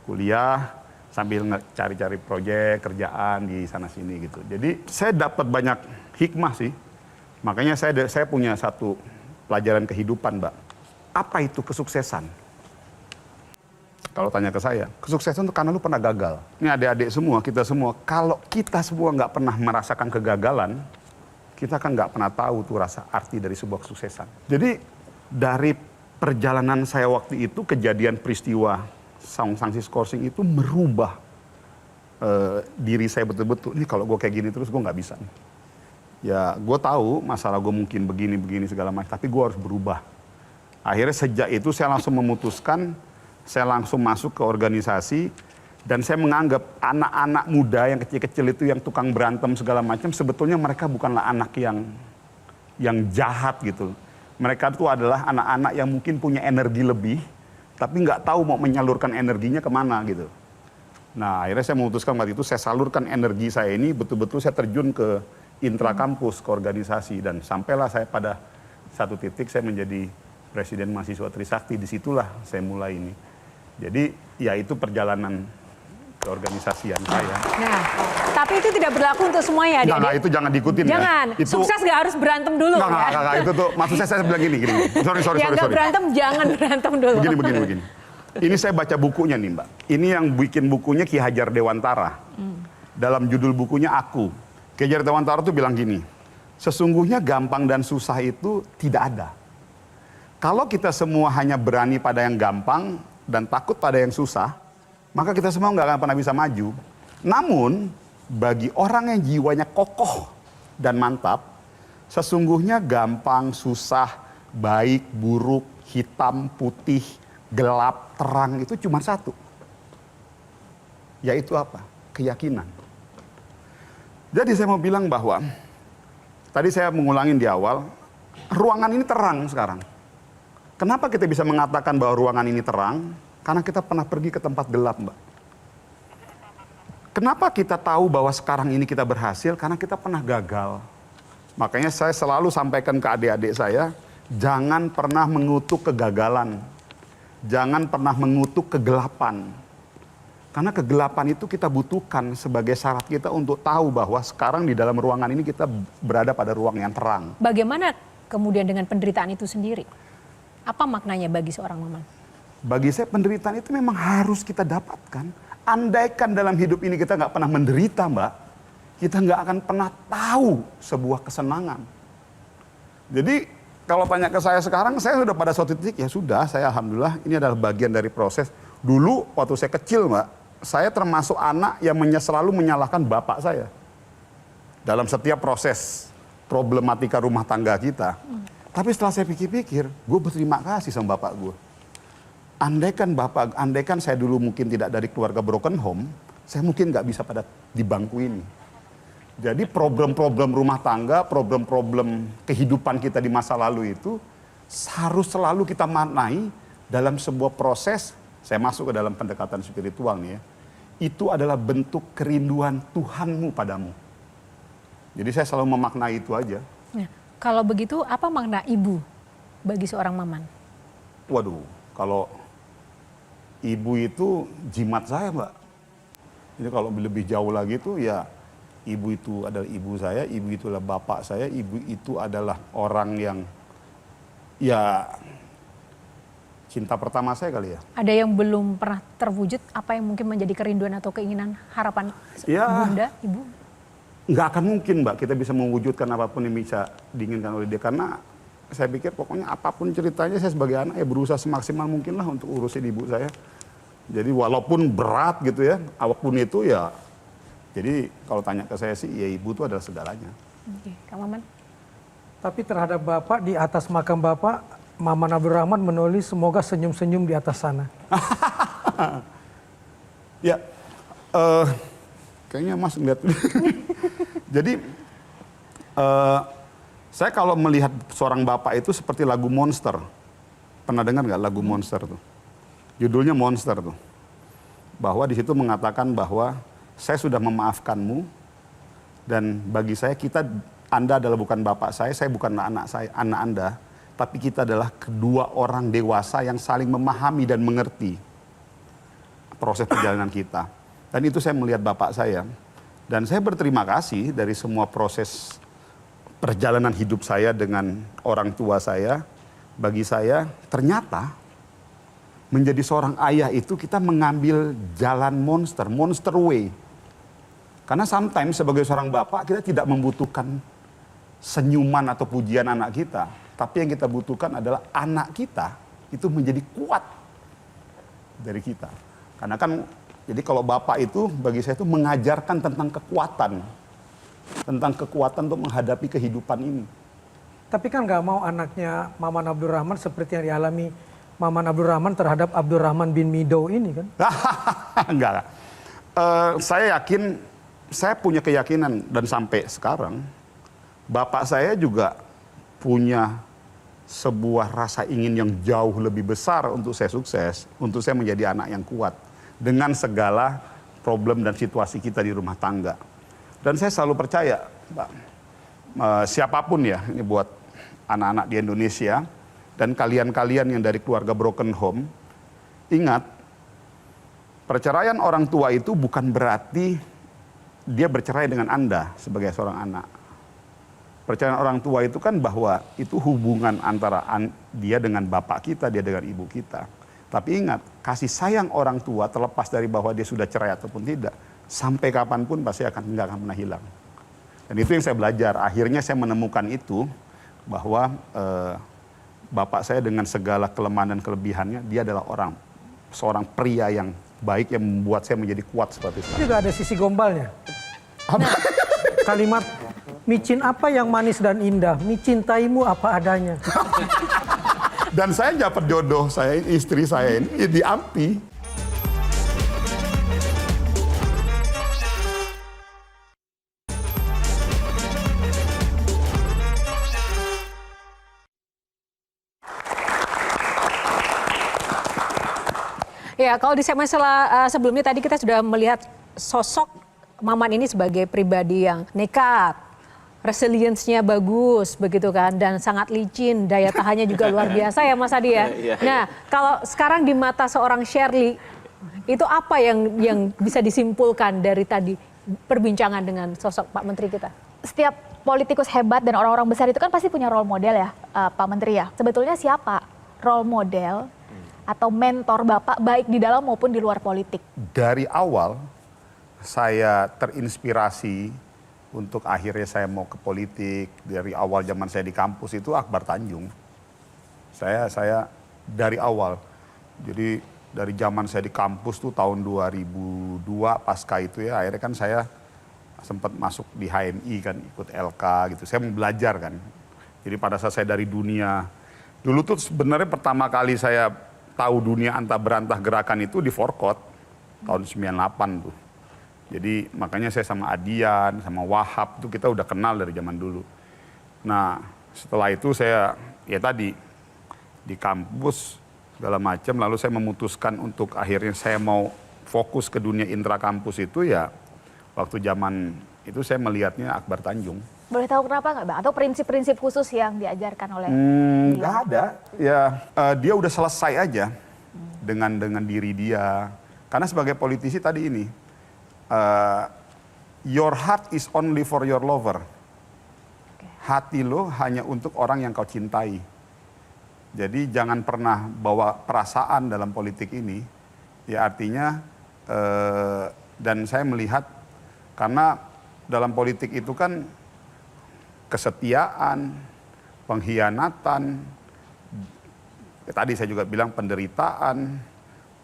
kuliah sambil cari-cari proyek, kerjaan di sana-sini gitu. Jadi saya dapat banyak hikmah sih. Makanya saya punya satu pelajaran kehidupan, Mbak. Apa itu kesuksesan? Kalau tanya ke saya, kesuksesan itu karena lu pernah gagal. Ini adik-adik semua, kita semua. Kalau kita semua nggak pernah merasakan kegagalan, kita kan nggak pernah tahu tuh rasa arti dari sebuah kesuksesan. Jadi dari perjalanan saya waktu itu, kejadian peristiwa sanksi skorsing itu merubah diri saya betul-betul. Ini kalau gue kayak gini terus gue nggak bisa. Ya gue tahu masalah gue mungkin begini segala macam, tapi gue harus berubah. Akhirnya sejak itu saya langsung memutuskan, saya langsung masuk ke organisasi, dan saya menganggap anak-anak muda yang kecil-kecil itu yang tukang berantem segala macam, sebetulnya mereka bukanlah anak yang jahat gitu. Mereka itu adalah anak-anak yang mungkin punya energi lebih, tapi nggak tahu mau menyalurkan energinya kemana gitu. Nah akhirnya saya memutuskan waktu itu saya salurkan energi saya ini, betul-betul saya terjun ke intrakampus, ke organisasi, dan sampailah saya pada satu titik saya menjadi Presiden Mahasiswa Trisakti. Disitulah saya mulai ini. Jadi ya itu perjalanan keorganisasian saya. Nah, tapi itu tidak berlaku untuk semuanya, Adik. Nah, itu jangan diikutin Jangan. ya. Itu, Sukses nggak harus berantem dulu. Enggak, itu tuh maksud saya bilang gini. Sorry. Yang nggak berantem, jangan berantem dulu. Begini. Ini saya baca bukunya nih, Mbak. Ini yang bikin bukunya Ki Hajar Dewantara. Dalam judul bukunya Aku. Ki Hajar Dewantara tuh bilang gini, sesungguhnya gampang dan susah itu tidak ada. Kalau kita semua hanya berani pada yang gampang dan takut pada yang susah, maka kita semua nggak akan pernah bisa maju. Namun, bagi orang yang jiwanya kokoh dan mantap, sesungguhnya gampang, susah, baik, buruk, hitam, putih, gelap, terang itu cuma satu. Yaitu apa? Keyakinan. Jadi saya mau bilang bahwa, tadi saya mengulangin di awal, ruangan ini terang sekarang. Kenapa kita bisa mengatakan bahwa ruangan ini terang? Karena kita pernah pergi ke tempat gelap, Mbak. Kenapa kita tahu bahwa sekarang ini kita berhasil? Karena kita pernah gagal. Makanya saya selalu sampaikan ke adik-adik saya, jangan pernah mengutuk kegagalan. Jangan pernah mengutuk kegelapan. Karena kegelapan itu kita butuhkan sebagai syarat kita untuk tahu bahwa sekarang di dalam ruangan ini kita berada pada ruang yang terang. Bagaimana kemudian dengan penderitaan itu sendiri? Apa maknanya bagi seorang Maman? Bagi saya penderitaan itu memang harus kita dapatkan. Andaikan dalam hidup ini kita nggak pernah menderita, Mbak, kita nggak akan pernah tahu sebuah kesenangan. Jadi kalau tanya ke saya sekarang, saya sudah pada suatu titik, ya sudah, saya alhamdulillah ini adalah bagian dari proses. Dulu waktu saya kecil, Mbak, saya termasuk anak yang selalu menyalahkan bapak saya. Dalam setiap proses problematika rumah tangga kita. Tapi setelah saya pikir-pikir, gue berterima kasih sama bapak gue. Andaikan saya dulu mungkin tidak dari keluarga broken home, saya mungkin nggak bisa pada di bangku ini. Jadi problem-problem rumah tangga, problem-problem kehidupan kita di masa lalu itu harus selalu kita maknai dalam sebuah proses. Saya masuk ke dalam pendekatan spiritual nih ya. Itu adalah bentuk kerinduan Tuhanmu padamu. Jadi saya selalu memaknai itu aja. Nah, kalau begitu apa makna ibu bagi seorang Maman? Waduh, kalau ibu itu jimat saya, Mbak. Jadi kalau lebih jauh lagi itu ya ibu itu adalah ibu saya, ibu itu adalah bapak saya, ibu itu adalah orang yang ya cinta pertama saya kali ya. Ada yang belum pernah terwujud, apa yang mungkin menjadi kerinduan atau keinginan, harapan Bunda, Ibu? Nggak akan mungkin, Mbak, kita bisa mewujudkan apapun yang bisa diinginkan oleh dia. Karena saya pikir pokoknya apapun ceritanya, saya sebagai anak ya berusaha semaksimal mungkin lah untuk urusin ibu saya. Jadi walaupun berat gitu ya, apapun itu ya. Jadi kalau tanya ke saya sih, ya ibu itu adalah segalanya. Oke, Kang Maman? Tapi terhadap Bapak, di atas makam Bapak, Maman Abdurrahman menulis semoga senyum-senyum di atas sana. Ya, kayaknya Mas ngeliat. Jadi, saya kalau melihat seorang bapak itu seperti lagu Monster. Pernah dengar nggak lagu Monster tuh? Judulnya Monster tuh. Bahwa di situ mengatakan bahwa saya sudah memaafkanmu dan bagi saya Anda adalah bukan bapak saya bukan anak Anda. Tapi kita adalah kedua orang dewasa yang saling memahami dan mengerti proses perjalanan kita. Dan itu saya melihat bapak saya. Dan saya berterima kasih dari semua proses perjalanan hidup saya dengan orang tua saya. Bagi saya ternyata menjadi seorang ayah itu kita mengambil jalan monster way. Karena sometimes sebagai seorang bapak kita tidak membutuhkan senyuman atau pujian anak kita. Tapi yang kita butuhkan adalah anak kita itu menjadi kuat dari kita. Karena kan, jadi kalau bapak itu bagi saya itu mengajarkan tentang kekuatan. Tentang kekuatan untuk menghadapi kehidupan ini. Tapi kan nggak mau anaknya Maman Abdurrahman seperti yang dialami Maman Abdurrahman terhadap Abdurrahman bin Mido ini kan? Enggak. Saya yakin, saya punya keyakinan dan sampai sekarang, bapak saya juga punya sebuah rasa ingin yang jauh lebih besar untuk saya sukses, untuk saya menjadi anak yang kuat dengan segala problem dan situasi kita di rumah tangga. Dan saya selalu percaya, Pak, siapapun ya, ini buat anak-anak di Indonesia dan kalian-kalian yang dari keluarga broken home, ingat, perceraian orang tua itu bukan berarti dia bercerai dengan Anda sebagai seorang anak. Perceraian orang tua itu kan bahwa itu hubungan antara dia dengan bapak kita, dia dengan ibu kita. Tapi ingat, kasih sayang orang tua terlepas dari bahwa dia sudah cerai ataupun tidak, sampai kapanpun pasti nggak akan pernah hilang. Dan itu yang saya belajar. Akhirnya saya menemukan itu, bahwa bapak saya dengan segala kelemahan dan kelebihannya, dia adalah seorang pria yang baik yang membuat saya menjadi kuat seperti sekarang. Juga ada sisi gombalnya. Kalimat, micin apa yang manis dan indah, micintaimu apa adanya. Dan saya dapat jodoh saya, istri saya ini di AMPI. Ya, kalau di segmen sebelumnya tadi kita sudah melihat sosok Maman ini sebagai pribadi yang nekat, resilience-nya bagus begitu kan, dan sangat licin, daya tahannya juga luar biasa ya Mas Adi ya. Nah, kalau sekarang di mata seorang Shirley, itu apa yang bisa disimpulkan dari tadi perbincangan dengan sosok Pak Menteri kita? Setiap politikus hebat dan orang-orang besar itu kan pasti punya role model ya, Pak Menteri ya. Sebetulnya siapa role model atau mentor Bapak baik di dalam maupun di luar politik? Dari awal saya terinspirasi untuk akhirnya saya mau ke politik. Dari awal zaman saya di kampus itu Akbar Tanjung. Saya dari awal. Jadi dari zaman saya di kampus tuh tahun 2002 pasca itu ya, akhirnya kan saya sempat masuk di HMI kan, ikut LK gitu. Saya mau belajar kan. Jadi pada saat saya dari dunia, dulu tuh sebenarnya pertama kali saya tahu dunia antah berantah gerakan itu di Forkot tahun 98 tuh. Jadi makanya saya sama Adian, sama Wahab itu kita udah kenal dari zaman dulu. Nah setelah itu saya ya tadi di kampus segala macam, lalu saya memutuskan untuk akhirnya saya mau fokus ke dunia intrakampus itu ya waktu zaman itu saya melihatnya Akbar Tanjung. Boleh tahu kenapa nggak Bang? Atau prinsip-prinsip khusus yang diajarkan oleh nggak ada. Ya dia udah selesai aja dengan diri dia. Karena sebagai politisi tadi ini, your heart is only for your lover. Hati lo hanya untuk orang yang kau cintai. Jadi jangan pernah bawa perasaan dalam politik ini. Ya artinya, dan saya melihat karena dalam politik itu kan kesetiaan, pengkhianatan, tadi saya juga bilang penderitaan,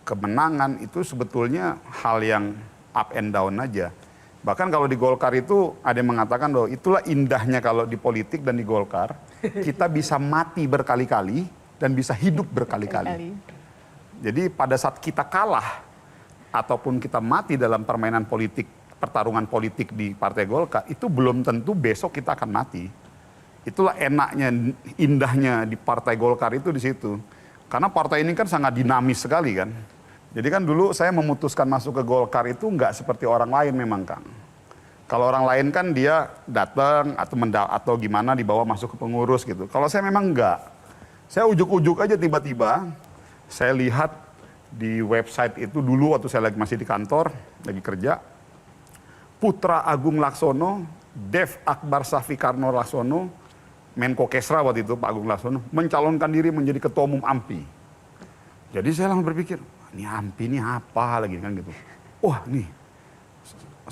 kemenangan itu sebetulnya hal yang up and down aja. Bahkan kalau di Golkar itu ada yang mengatakan bahwa itulah indahnya kalau di politik dan di Golkar, kita bisa mati berkali-kali dan bisa hidup berkali-kali. Jadi pada saat kita kalah ataupun kita mati dalam permainan politik, pertarungan politik di Partai Golkar, itu belum tentu besok kita akan mati. Itulah enaknya, indahnya di Partai Golkar itu di situ. Karena partai ini kan sangat dinamis sekali kan. Jadi kan dulu saya memutuskan masuk ke Golkar itu nggak seperti orang lain memang Kang. Kalau orang lain kan dia datang atau gimana dibawa masuk ke pengurus gitu. Kalau saya memang nggak. Saya ujuk-ujuk aja tiba-tiba saya lihat di website itu dulu waktu saya masih di kantor, lagi kerja. Putra Agung Laksono, Dev Akbar Safikarno Laksono, Menko Kesra waktu itu Pak Agung Laksono, mencalonkan diri menjadi Ketua Umum AMPI. Jadi saya langsung berpikir, ini AMPI ini apa lagi kan gitu. Wah nih,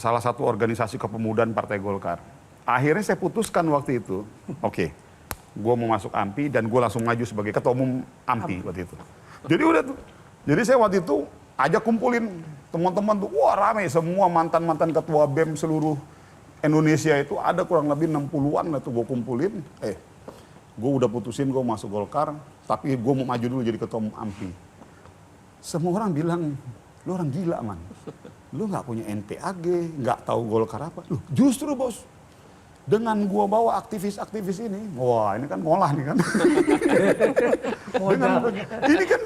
salah satu organisasi kepemudaan Partai Golkar. Akhirnya saya putuskan waktu itu, oke, gue mau masuk AMPI dan gue langsung maju sebagai Ketua Umum AMPI waktu itu. Jadi udah tuh, jadi saya waktu itu ajak kumpulin teman-teman tuh, wah rame semua mantan-mantan ketua BEM seluruh Indonesia itu ada kurang lebih 60-an lah tuh gue kumpulin. gue udah putusin gue masuk Golkar, tapi gue mau maju dulu jadi ketua umum AMPI. Semua orang bilang, lu orang gila man. Lu nggak punya NPAG, nggak tahu Golkar apa. Loh, justru bos, dengan gue bawa aktivis-aktivis ini, wah ini kan ngolah nih kan. Ini kan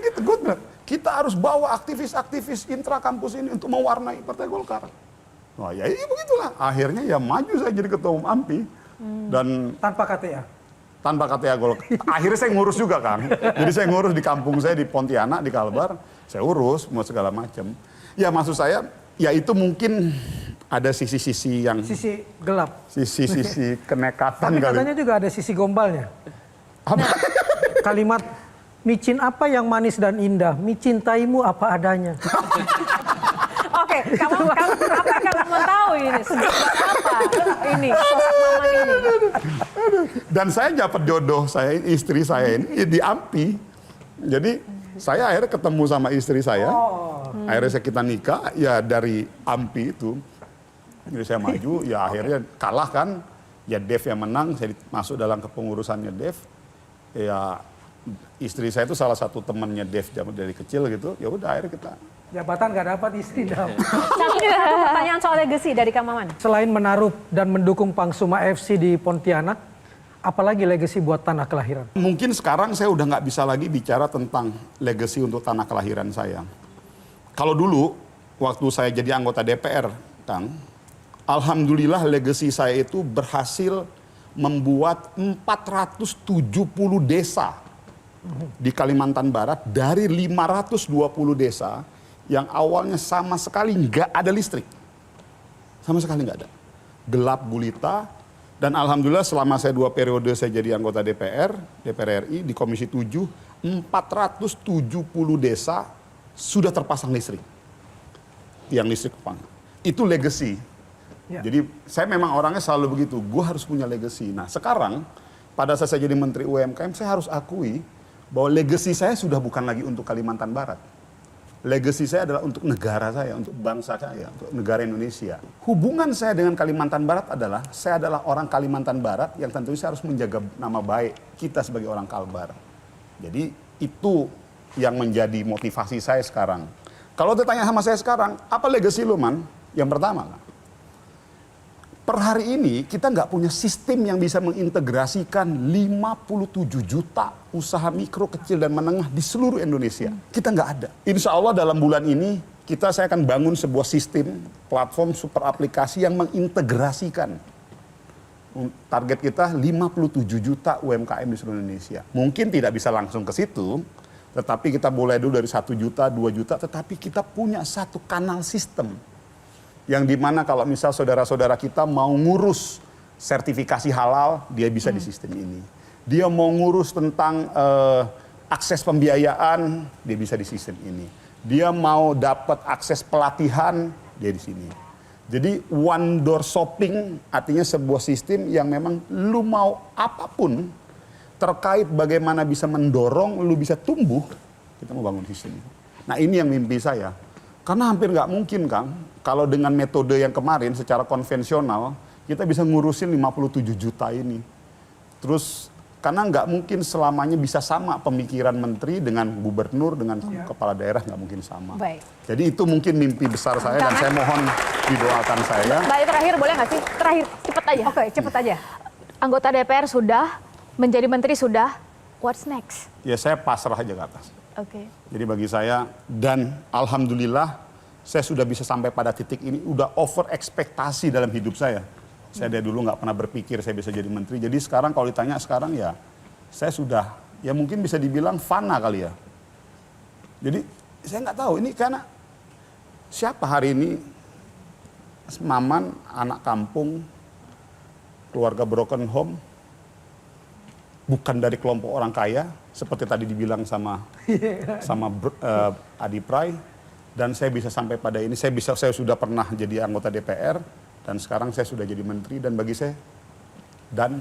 kita harus bawa aktivis-aktivis intra kampus ini untuk mewarnai Partai Golkar. Wah ya begitulah. Akhirnya ya maju saya jadi ketua umum AMPI. Dan Tanpa KTA? Tanpa KTA Golkar. Akhirnya saya ngurus juga kan. Jadi saya ngurus di kampung saya di Pontianak, di Kalbar. Saya urus mau segala macam. Ya maksud saya, ya itu mungkin ada sisi-sisi yang... Sisi gelap. Sisi-sisi kenekatan Tapi kali. katanya juga ada sisi gombalnya. Apa? Kalimat, micin apa yang manis dan indah, micin taimu apa adanya. Oke, kamu apa yang kamu mau tahu ini? Apa ini sosok Maman ini? Dan saya dapat jodoh saya, istri saya ini di AMPI. Jadi saya akhirnya ketemu sama istri saya. Akhirnya kita nikah ya dari AMPI itu. Jadi saya maju, ya akhirnya kalah kan. Ya Dev yang menang, saya masuk dalam kepengurusannya Dev. Ya istri saya itu salah satu temannya Dev dari kecil gitu. Ya udah akhirnya kita... Jabatan gak dapat, istri dapat. Satu pertanyaan soal legacy dari Kang Maman. Selain menaruh dan mendukung Pangsuma FC di Pontianak, apalagi legacy buat tanah kelahiran? Mungkin sekarang saya udah nggak bisa lagi bicara tentang legacy untuk tanah kelahiran saya. Kalau dulu, waktu saya jadi anggota DPR, Kang, alhamdulillah legacy saya itu berhasil membuat 470 desa di Kalimantan Barat dari 520 desa yang awalnya sama sekali nggak ada listrik. Sama sekali nggak ada. Gelap gulita. Dan alhamdulillah selama saya 2 periode saya jadi anggota DPR RI di Komisi 7, 470 desa sudah terpasang listrik. Tiang listrik itu legacy. Ya. Jadi saya memang orangnya selalu begitu, gue harus punya legacy. Nah sekarang pada saat saya jadi Menteri UMKM saya harus akui bahwa legacy saya sudah bukan lagi untuk Kalimantan Barat. Legacy saya adalah untuk negara saya, untuk bangsa saya, untuk negara Indonesia. Hubungan saya dengan Kalimantan Barat adalah, saya adalah orang Kalimantan Barat yang tentunya saya harus menjaga nama baik kita sebagai orang Kalbar. Jadi itu yang menjadi motivasi saya sekarang. Kalau ditanya sama saya sekarang, apa legacy lu man? Yang pertama, per hari ini kita nggak punya sistem yang bisa mengintegrasikan 57 juta usaha mikro, kecil, dan menengah di seluruh Indonesia. Kita nggak ada. Insya Allah dalam bulan ini saya akan bangun sebuah sistem platform super aplikasi yang mengintegrasikan. Target kita 57 juta UMKM di seluruh Indonesia. Mungkin tidak bisa langsung ke situ, tetapi kita mulai dulu dari 1 juta, 2 juta, tetapi kita punya satu kanal sistem. Yang dimana kalau misal saudara-saudara kita mau ngurus sertifikasi halal, dia bisa di sistem ini. Dia mau ngurus tentang akses pembiayaan, dia bisa di sistem ini. Dia mau dapat akses pelatihan, dia di sini. Jadi one door shopping artinya sebuah sistem yang memang lu mau apapun terkait bagaimana bisa mendorong lu bisa tumbuh, kita mau bangun sistem. Nah ini yang mimpi saya. Karena hampir nggak mungkin Kang, kalau dengan metode yang kemarin secara konvensional, kita bisa ngurusin 57 juta ini. Terus, karena nggak mungkin selamanya bisa sama pemikiran menteri dengan gubernur, dengan kepala daerah, nggak mungkin sama. Baik. Jadi itu mungkin mimpi besar saya dan saya mohon didoakan saya. Mbak, terakhir boleh nggak sih? Terakhir, cepet aja. Oke, cepet aja. Anggota DPR sudah, menjadi menteri sudah, what's next? Ya saya pasrah aja ke atas. Oke. Jadi bagi saya, dan alhamdulillah saya sudah bisa sampai pada titik ini, udah over ekspektasi dalam hidup saya. Saya dari dulu nggak pernah berpikir saya bisa jadi menteri. Jadi sekarang kalau ditanya sekarang ya, saya sudah, ya mungkin bisa dibilang fana kali ya. Jadi saya nggak tahu, ini karena siapa hari ini, Maman, anak kampung, keluarga broken home, bukan dari kelompok orang kaya, seperti tadi dibilang sama Adi Pray, dan saya bisa sampai pada ini. Saya sudah pernah jadi anggota DPR, dan sekarang saya sudah jadi menteri, dan bagi saya dan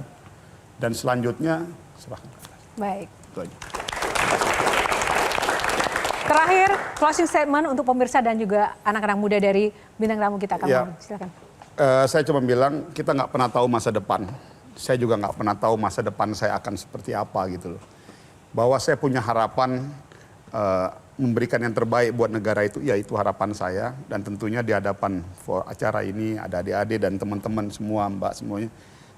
selanjutnya serahkan. Baik. Itu aja. Terakhir, closing statement untuk pemirsa dan juga anak-anak muda dari bintang tamu kita. Kang Maman, silakan. Saya cuma bilang kita nggak pernah tahu masa depan. saya juga nggak pernah tahu masa depan saya akan seperti apa gitu loh. Bahwa saya punya harapan memberikan yang terbaik buat negara itu, ya itu harapan saya. Dan tentunya di hadapan acara ini ada adik-adik dan teman-teman semua, Mbak semuanya.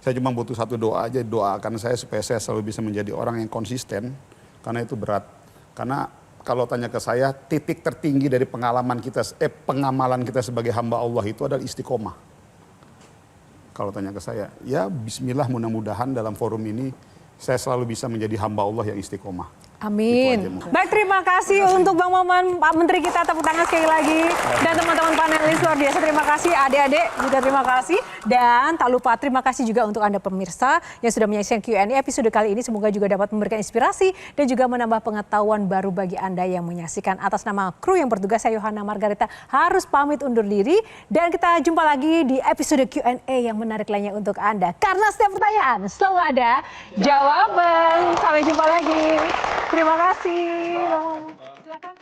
Saya cuma butuh satu doa aja, doakan saya supaya saya selalu bisa menjadi orang yang konsisten. Karena itu berat. Karena kalau tanya ke saya, titik tertinggi dari pengamalan kita sebagai hamba Allah itu adalah istiqomah. Kalau tanya ke saya, ya bismillah mudah-mudahan dalam forum ini saya selalu bisa menjadi hamba Allah yang istiqomah. Amin. Itu aja, Baik, terima kasih untuk Bang Maman, Pak Menteri kita, tepuk tangan sekali lagi. Dan teman-teman panelis luar biasa, terima kasih. Adik-adik juga terima kasih. Dan tak lupa terima kasih juga untuk Anda pemirsa yang sudah menyaksikan Q&A episode kali ini. Semoga juga dapat memberikan inspirasi dan juga menambah pengetahuan baru bagi Anda yang menyaksikan. Atas nama kru yang bertugas, saya Yohana Margarita harus pamit undur diri. Dan kita jumpa lagi di episode Q&A yang menarik lainnya untuk Anda. Karena setiap pertanyaan selalu ada jawaban. Sampai jumpa lagi. Terima kasih. Silakan.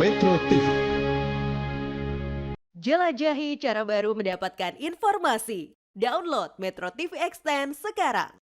Metro TV. Jelajahi cara baru mendapatkan informasi. Download Metro TV Extend sekarang.